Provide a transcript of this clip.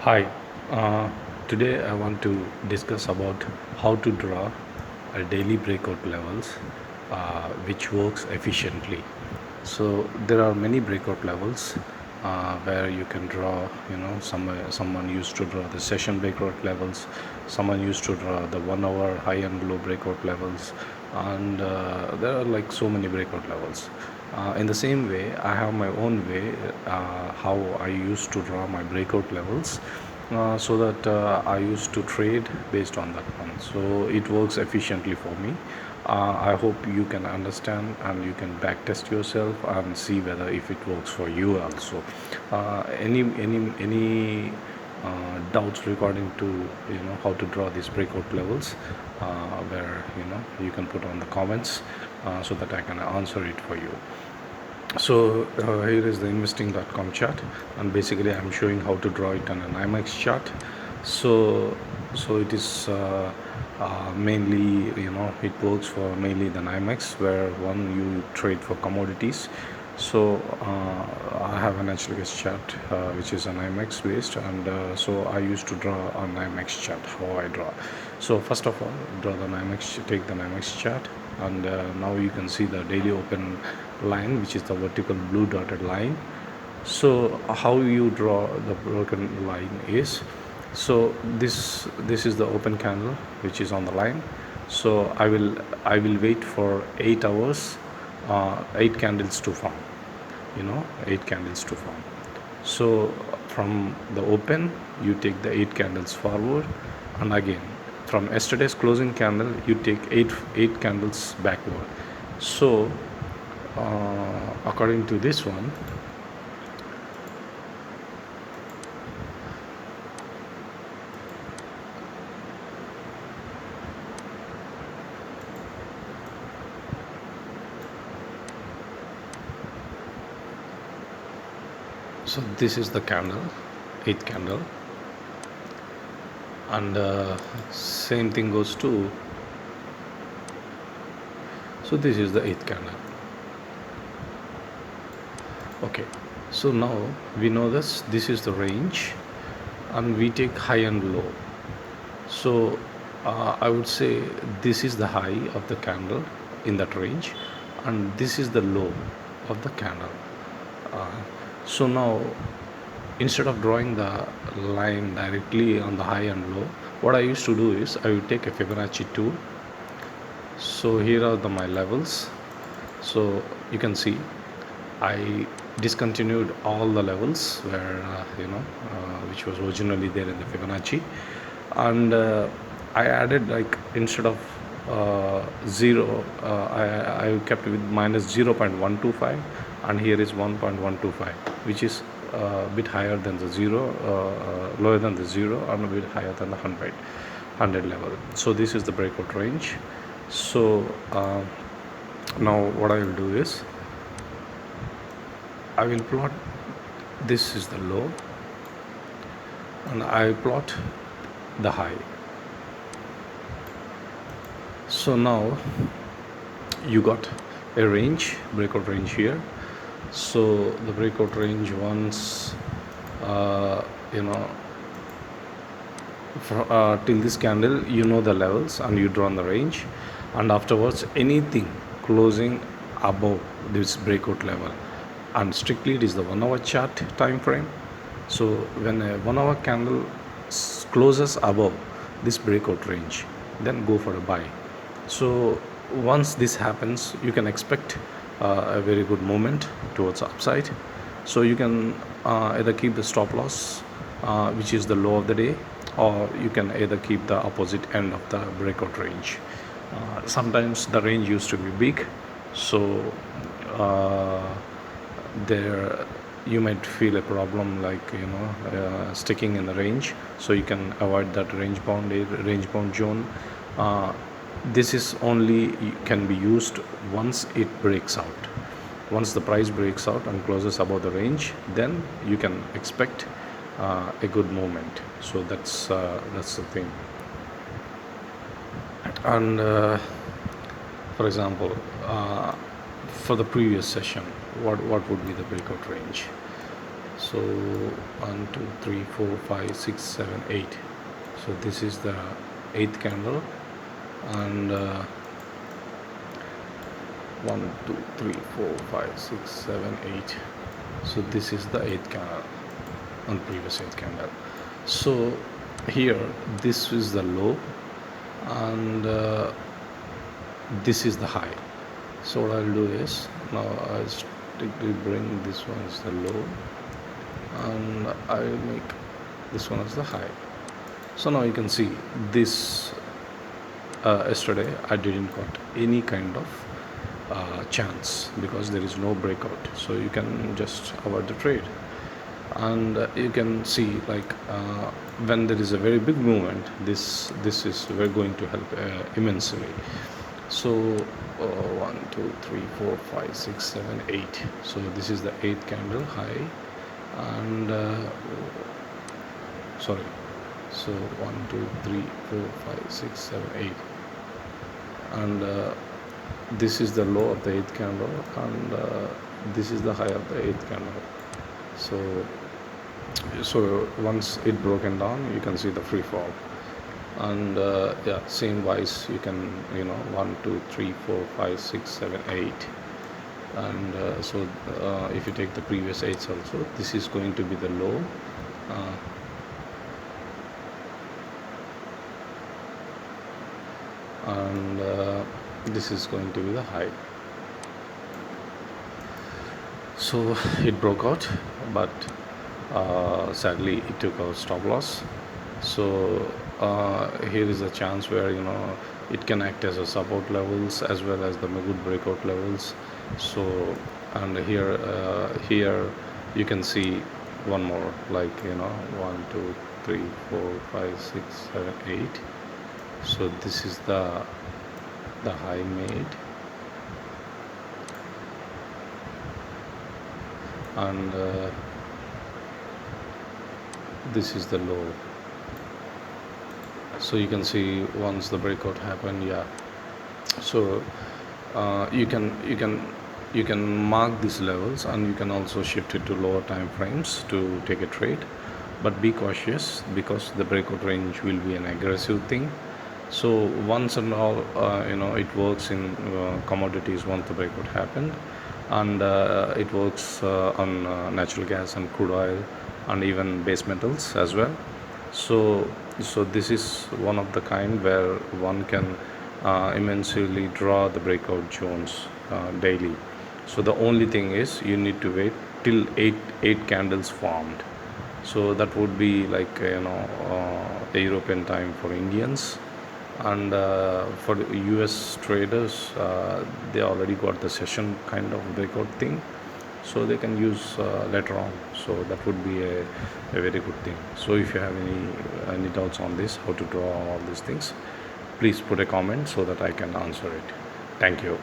Hi, today I want to discuss about how to draw a daily breakout levels which works efficiently. So there are many breakout levels where you can draw, someone used to draw the session breakout levels, someone used to draw the 1 hour high and low breakout levels, and there are like so many breakout levels. In the same way, I have my own way how I used to draw my breakout levels, so that I used to trade based on that one. So it works efficiently for me. I hope you can understand and you can back test yourself and see whether if it works for you also. Any doubts regarding to how to draw these breakout levels, where you can put on the comments so that I can answer it for you. So here is the investing.com chart, and basically I'm showing how to draw it on an NYMEX chart. So it is mainly, it works for mainly the NYMEX, where one you trade for commodities. So I have a natural gas chart which is an NYMEX based, and so I used to draw on NYMEX chart. How I draw? So first of all, draw the NYMEX, take the NYMEX chart, and now you can see the daily open line, which is the vertical blue dotted line. So how you draw the broken line is, so this is the open candle which is on the line. So I will wait for 8 hours, 8 candles to form, 8 candles to form. So from the open you take the 8 candles forward, and again from yesterday's closing candle you take 8 candles backward. So according to this one, so this is the candle, 8th candle, and same thing goes to, so this is the 8th candle. Okay, so now we know this is the range, and we take high and low. So I would say this is the high of the candle in that range, and this is the low of the candle. So now, instead of drawing the line directly on the high and low, what I used to do is I would take a Fibonacci tool. So here are my levels. So you can see I discontinued all the levels where which was originally there in the Fibonacci, and I added, like, instead of 0, I kept with minus 0.125, and here is 1.125, which is a bit higher than the 0, lower than the 0, and a bit higher than the 100 level. So this is the breakout range. So now what I will do is I will plot, this is the low, and I plot the high. So now you got a range, breakout range here. So the breakout range, once till this candle, the levels, and you draw on the range, and afterwards anything closing above this breakout level, and strictly it is the 1 hour chart time frame. So when a 1 hour candle closes above this breakout range, then go for a buy. So once this happens, you can expect a very good movement towards the upside. So you can either keep the stop loss, which is the low of the day, or you can either keep the opposite end of the breakout range. Sometimes the range used to be big, so there you might feel a problem, like sticking in the range. So you can avoid that range bound zone. This is only can be used once it breaks out. Once the price breaks out and closes above the range, then you can expect a good movement. So that's the thing. And for example, for the previous session, what would be the breakout range? So 1 2 3 4 5 6 7 8. So this is the 8th candle, and 1 2 3 4 5 6 7 8. So this is the 8th candle on previous 8th candle. So here this is the low, and this is the high. So what I'll do is, now I'll strictly bring this one as the low, and I'll make this one as the high. So now you can see this, yesterday I didn't got any kind of chance because there is no breakout, so you can just avoid the trade. And you can see, like, when there is a very big movement, this is going to help immensely. So 1 2 3 4 5 6 7 8. So this is the 8th candle high, and sorry, so 1 2 3 4 5 6 7 8, and this is the low of the 8th candle, and this is the high of the 8th candle. So once it broken down, you can see the free fall, and yeah, same wise you can, 1 2 3 4 5 6 7 8, and so if you take the previous 8s also, this is going to be the low, and this is going to be the high. So it broke out, but sadly it took our stop loss. So here is a chance where it can act as a support levels as well as the good breakout levels. So, and here you can see one more, like 1 2 3 4 5 6 7 8. So this is the high made, and this is the low. So you can see once the breakout happened, yeah. So you can mark these levels, and you can also shift it to lower time frames to take a trade, but be cautious because the breakout range will be an aggressive thing. So once and all, it works in commodities once the breakout happened, and it works on natural gas and crude oil and even base metals as well. So this is one of the kind where one can immensely draw the breakout zones daily. So the only thing is you need to wait till eight candles formed. So that would be like a European time for Indians, and for the US traders, they already got the session kind of breakout thing, so they can use later on. So that would be a very good thing. So if you have any doubts on this, how to draw all these things, please put a comment so that I can answer it. Thank you.